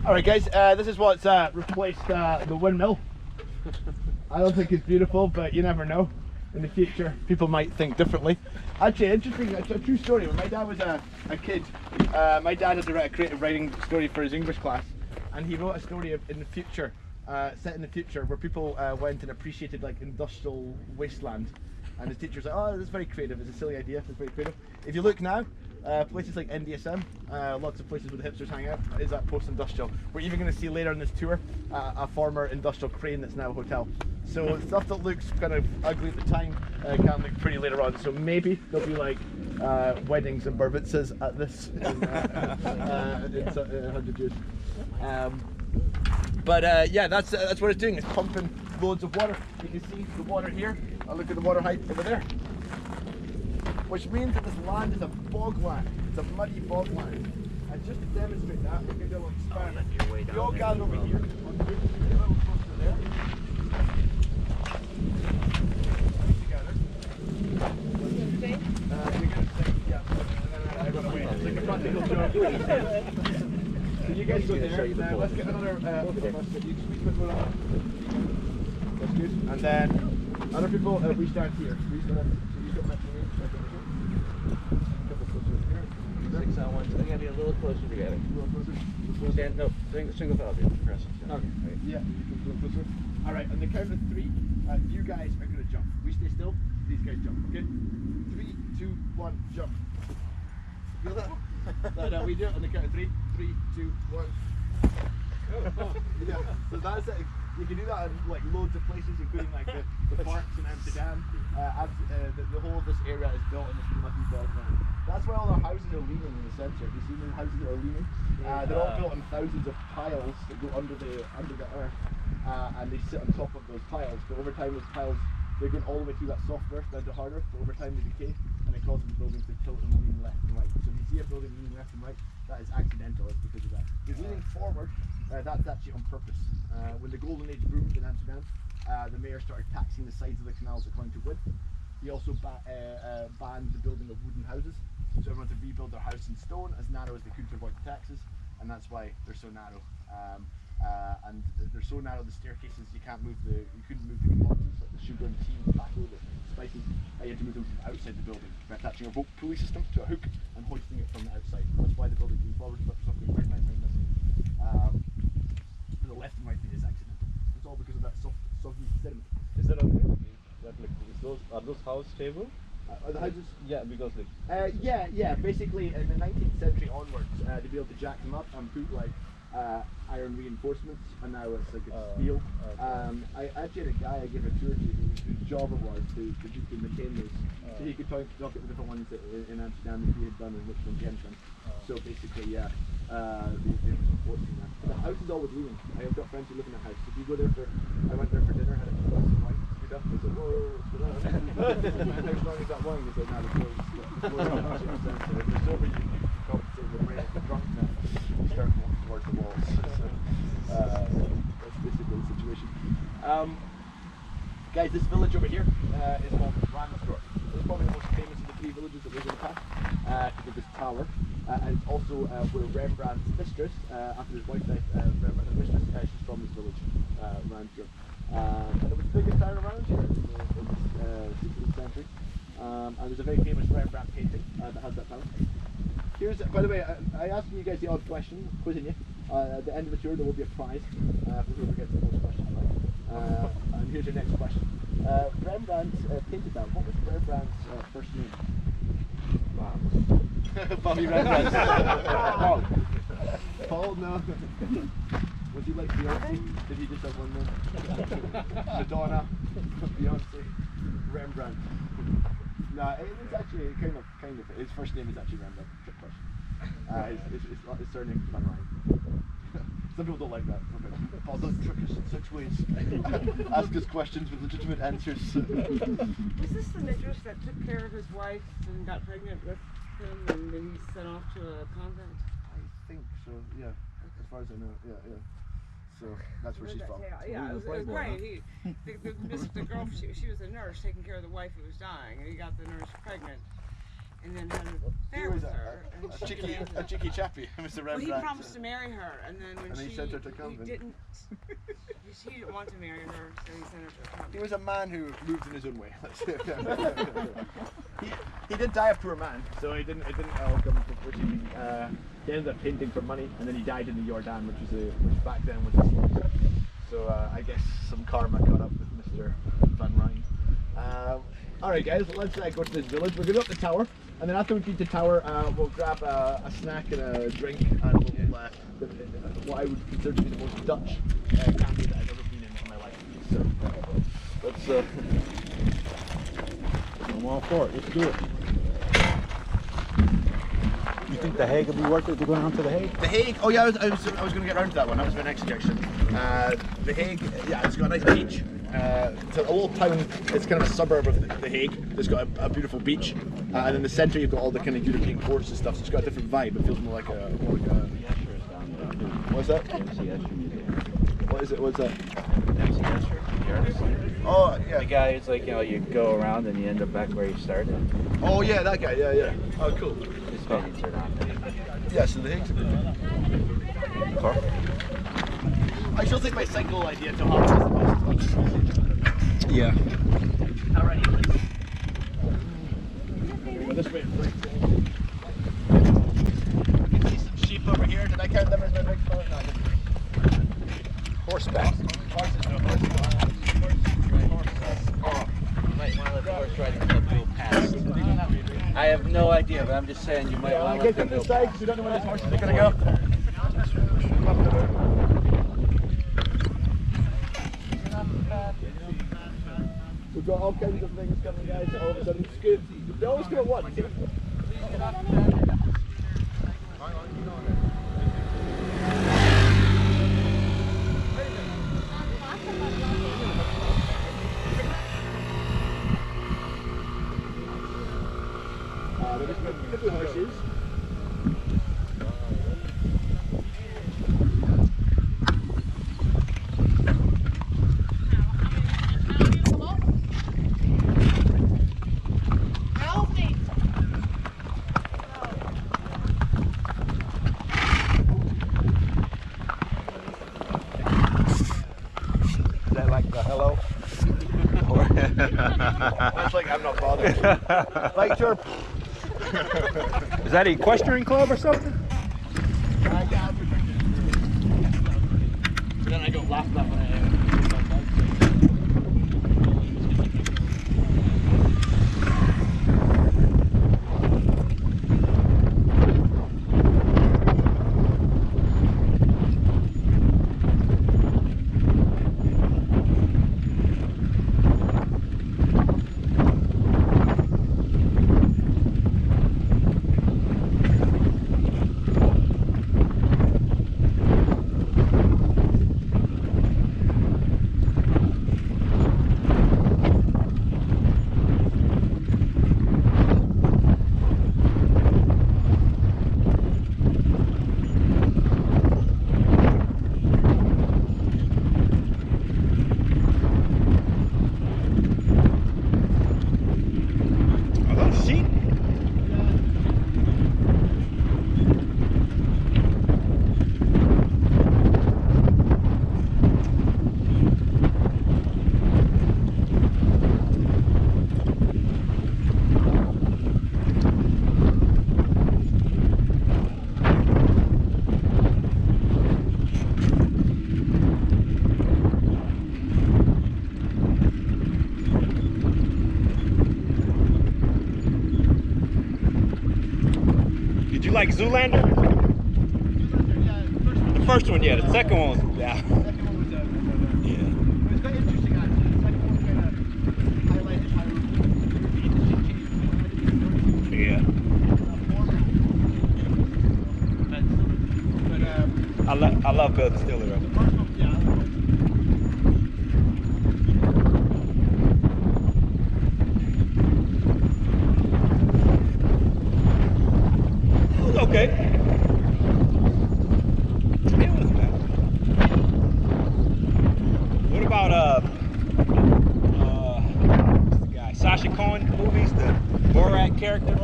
Alright guys, this is what's replaced the windmill. I don't think it's beautiful, but you never know. In the future, people might think differently. Actually, interesting, it's a true story. When my dad was a kid, my dad had to write a creative writing story for his English class, and he wrote a story in the future, set in the future, where people went and appreciated like industrial wasteland. And his teacher was like, oh, that's very creative, it's a silly idea, it's very creative. If you look now, places like NDSM, lots of places where the hipsters hang out, is that post-industrial. We're even going to see later in this tour a former industrial crane that's now a hotel. So stuff that looks kind of ugly at the time can look pretty later on. So maybe there'll be like weddings and bar mitzvahs at this in 100 years. Yeah, that's what it's doing. It's pumping loads of water. You can see the water here. I'll look at the water height over there. Which means that this land is a bogland. It's a muddy bogland. And just to demonstrate that, we're going to do a little experiment. You all gather over here. On the roof. Get a little closer there. Together. You're going to sing, yeah. I got away. It's like a practical joke. So you guys go there. Let's get another. You squeeze with one. That's good. And then other people, we stand here. We stand. So you come back to me. I gotta be a little closer together. Stand, no, single file here. Press. Okay. Right. Yeah, you can go closer. Alright, on the count of 3, you guys are going to jump. We stay still, these guys jump, okay? 3, 2, 1, jump. Feel that? No, we do it on the count of 3. 3, 2, 1. Yeah, so that's it. You can do that in like loads of places, including like the parks in Amsterdam. The whole of this area is built in this muddy bogland. That's why all our houses are leaning in the centre. You see the houses that are leaning? They're all built on thousands of piles that go under the earth, and they sit on top of those piles. But over time, those piles, they're going all the way through that soft earth down to hard earth. But over time, they decay, and it causes the buildings to tilt and lean left and right. So if you see a building leaning left and right, that is accidental. It's because of that. If leaning forward, that's actually on purpose. When the Golden Age boomed in Amsterdam, the mayor started taxing the sides of the canals according to width. He also banned the building of wooden houses, so everyone had to rebuild their house in stone as narrow as they could to avoid the taxes, and that's why they're so narrow. And they're so narrow, the staircases, you couldn't move the commodities like the sugar and tea, the tobacco, the spices. You had to move them from outside the building by attaching a rope pulley system to a hook and hoisting it from the outside. That's why the building came forward, but something right this. The left and right bit is accidental. It's all because of that soggy sediment. Is that okay? Are those houses stable? The houses? Yeah, because like. Yeah. Basically, in the 19th century onwards, to be able to jack them up and put like iron reinforcements, and now it's like steel. I actually had a guy I gave a tour to whose job it was to maintain those. So he could talk at the different ones in Amsterdam that he had done and which ones he hadn't done. So basically, yeah, they were supporting that. The house is always leaning. I have got friends who live in the house. If you go there I went there for dinner, had a glass of wine. I said, whoa, what's going on? How strong is that wine? He said, no, the floor's if you're sober, you can compensate with rain. If you're drunk, then you start walking towards the walls. That's basically the situation. Guys, this village over here is called Ramsdorp. It's probably the most famous of the 3 villages that live in the past because of this tower. And it's also where Rembrandt's mistress, after his wife died, Rembrandt's mistress, she's from this village, Ramsdorp. And it was the biggest town around here in the 16th century. And there's a very famous Rembrandt painting that has that town. Here's, by the way, I asked you guys the odd question, quizzing you. At the end of the tour there will be a prize for whoever gets the most questions right. And here's your next question. Rembrandt painted that. What was Rembrandt's first name? Bobby Rembrandt. Paul. Paul, no. Was he like Beyonce? Did he just have one name? Madonna, Beyonce, Rembrandt. No, it's actually kind of. His first name is actually Rembrandt. Trick question. His surname is Van Rijn. Some people don't like that. Paul, don't trick us in such ways. Ask us questions with legitimate answers. Was this the mistress that took care of his wife and got pregnant with him and then he sent off to a convent? I think so, yeah. As far as I know, yeah. So that's where she's from. Yeah, it was great. The girl, she was a nurse taking care of the wife who was dying, and he got the nurse pregnant. and then had an He affair was with her. And a she cheeky demanded- chappy, Mr. Well, he Rembrandt. promised to marry her, and then when And then he she sent her to he convent. didn't, she didn't want to marry her, so he sent her to a convent. He was a man who moved in his own way. he did die a poor man, so it didn't all come to fruition. He ended up painting for money, and then he died in the Jordan, which back then was a slaughter. So I guess some karma caught up with Mr. Van Rijn. Alright guys, let's go to this village. We're going to go up the tower, and then after we beat the tower, we'll grab a snack and a drink, and we'll what I would consider to be the most Dutch cafe that I've ever been in my life. So let's I'm all for it. Let's do it. You think the Hague will be worth it to go down to the Hague? The Hague, oh yeah, I was going to get around to that one. That was my next suggestion. The Hague, yeah, it's got a nice beach. It's a little town, it's kind of a suburb of the Hague. It's got a beautiful beach. And in the centre you've got all the kind of European ports and stuff, so it's got a different vibe. It feels more like a... What's that? MC Escher Museum. What is it? What's that? MC Escher, the artist. Oh, yeah. The guy is like, you know, you go around and you end up back where you started. Oh yeah, that guy, yeah. Oh, cool. His paintings are not. Yeah, so the Hague's a bit... Perfect. I still think my cycle idea to Holland is the best. Yeah. Alrighty, go this way. You can see some sheep over here. Did I count them as my big phone? No, I didn't. Horseback. Horses, no, horses. Oh, you might want to let the horse riding club go past. I have no idea, but I'm just saying you might want to let Get them to go this side past. because we don't know where these horses are going to go. We've got all kinds of things coming, guys. All of a sudden, it's good. They always come at once. Little horses. Is that like the hello? That's like I'm not bothered. Like your. Is that an equestrian club or something? Then I got laughed at when I. Did you like Zoolander? The first one, yeah. The second one was, yeah. Second one was Yeah. it was quite interesting actually. The second one kind of highlighted how the Yeah. I love Bill Distiller though. the first one, yeah. It was okay. It wasn't bad. What about what's the guy? Sasha Cohen movies, the Borat character?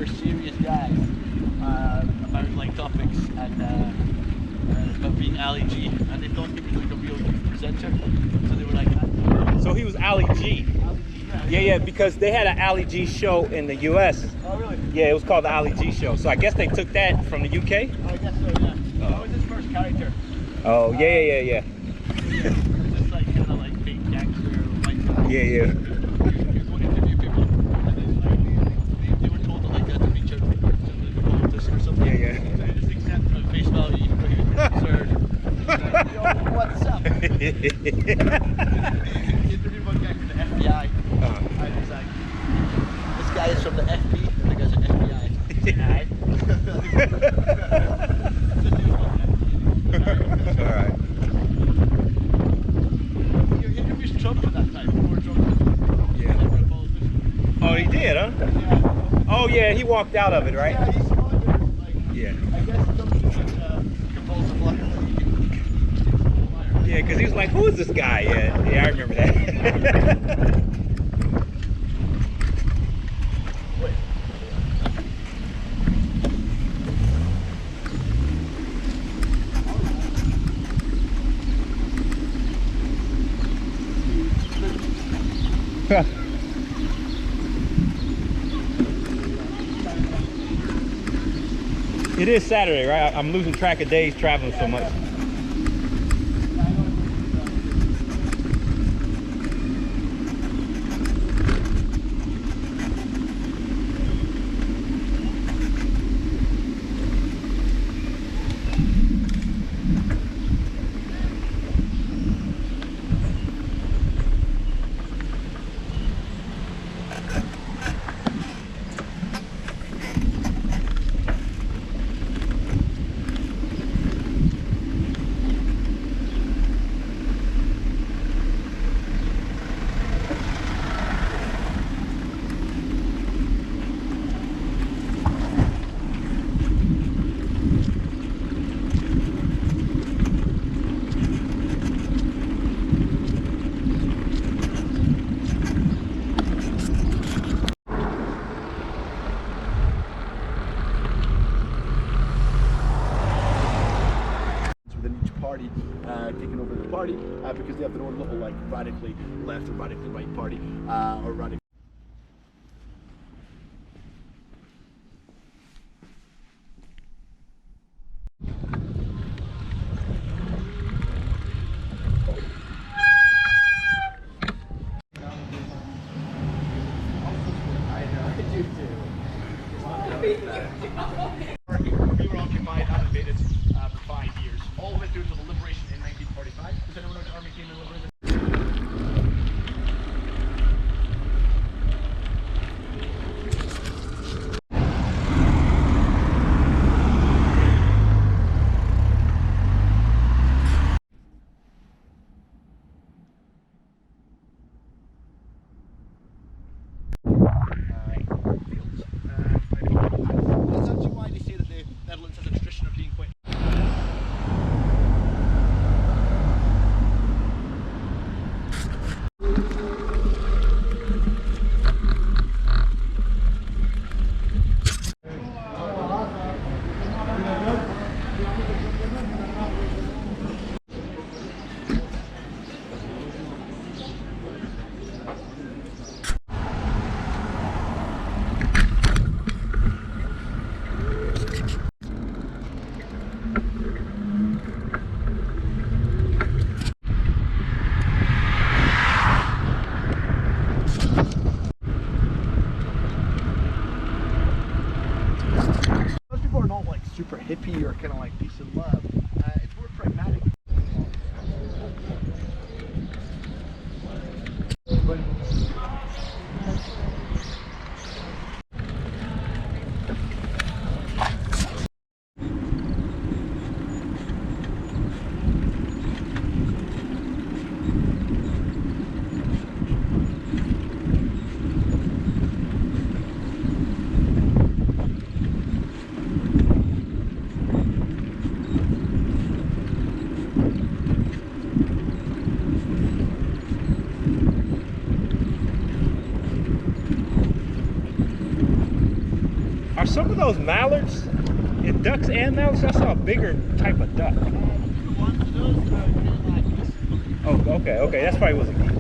more serious guys about like topics and about being Ali G, and they thought he was like a real youth presenter, so they were like, So he was Ali G. Yeah, because they had an Ali G show in the U.S. Oh, really? Yeah, it was called the Ali G show. So I guess they took that from the UK. I guess so, yeah. That was his first character. Oh, yeah. yeah, just like kind of like fake gangster, like Yeah. he would go and interview people, and then like they were told that like they had to reach out to the politician or something. Yeah. So they just accept them at face value, even though he was concerned. Yo, what's up? He interviewed one guy from the FBI. And he's like, this guy is from the FP, and the guy's an FBI. Aye. Alright. He introduced Trump at that time, before Trump was Yeah. ever a politician. Oh, he did, huh? Yeah. Oh, yeah, he walked out of it, right? Yeah, he's smart, but like, Yeah. I guess it comes to compulsive liar. Yeah, because he was like, who is this guy? Yeah, I remember that. It is Saturday, right? I'm losing track of days traveling so much. Taking over the party because they have their own little like radically left or radically right party or radically. We were occupied and invaded for 5 years, all the way through to the liberation in 1945. Does anyone know the army came and liberated? That's actually why they say that the Netherlands has a tradition of being quite. Most people are not like super hippie or kind of like peace and love. It's more pragmatic. Are some of those mallards, ducks and mallards? I saw a bigger type of duck. Oh, okay, okay. That's probably was a geese.